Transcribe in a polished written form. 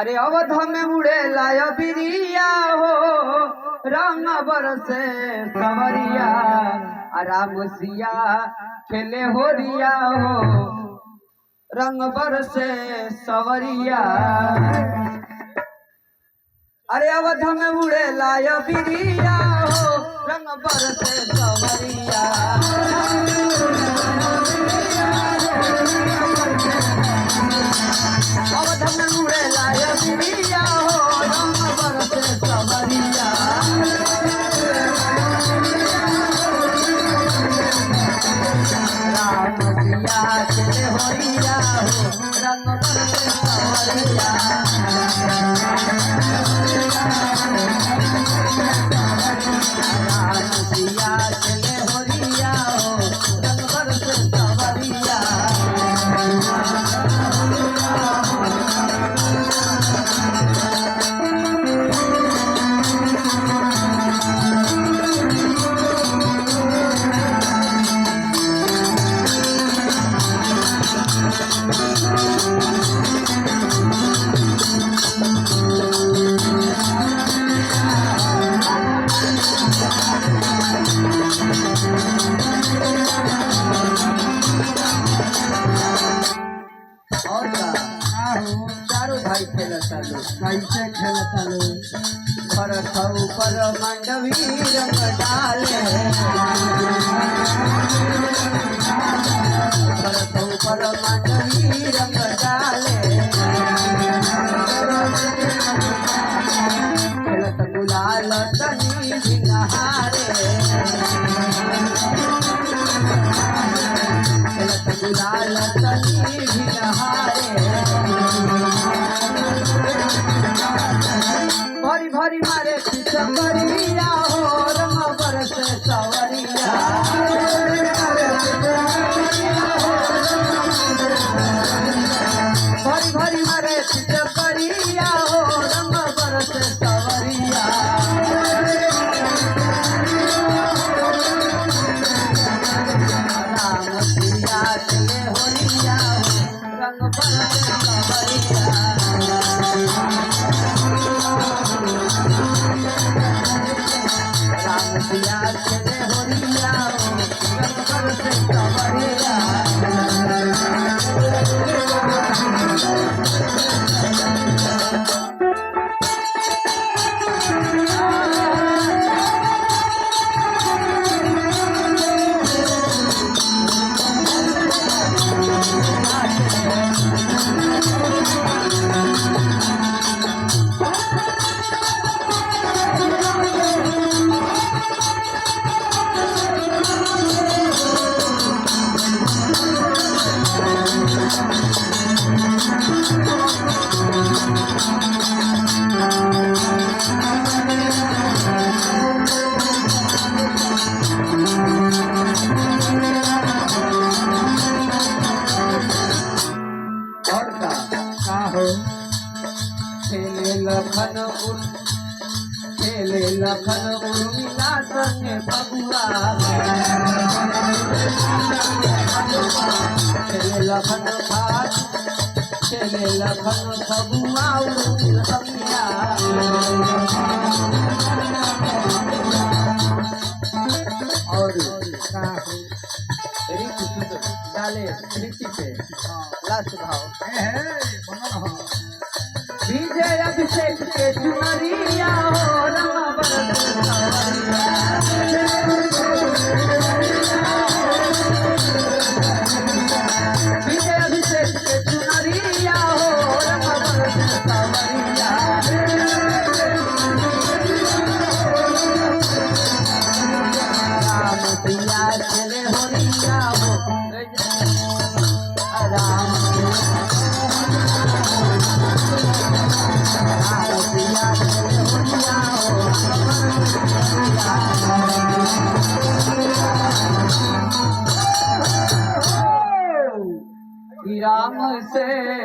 अरे अवध में उड़े लाया बिरिया हो रंग बरसे सवरिया राम सिया खेले हो रिया हो रंग बरसे सवरिया। अरे अवध में उड़े लाया बिरिया हो रंग बरसे सवरिया। अवध में उड़े लाया बिरिया हो रंग बरसे सवरिया। राम सिया खेले होरिया हो रंग बरसे सवरिया। राम सिया खेले होरिया हो रंग बरसे सवरिया। चारों भाई खेलता लो कैसे खेलता लो भरत ऊपर मंडवी रंग डाले। भरत ऊपर मंडवी रंग डाले। खेलत गुलाल तनी भी नहारे। खेलत गुलाल तनी भी नहारे। भरी भरी मारे पिचकरिया हो रंग बरसे सवरिया। भरी भरी मारे पिचकरिया हो रंग बरसे सवरिया। राम सिया खेले होरिया हो रंग बरसे सवरिया। राम सिया खेले होरिया हो रंग बरसे सवरिया। खेले लखन उर्मिला संगे बबुआ। खेले लखन भात खेले लखन बबुआ उर्मिला। और डाले रीति पे लास्ट भाव विजय अभिषेक के चुनरिया हो रंग बरसे सवरिया। विजय अभिषेक के चुनरिया हो रंग बरसे सवरिया। राम सिया खेले होरिया हो राम राम से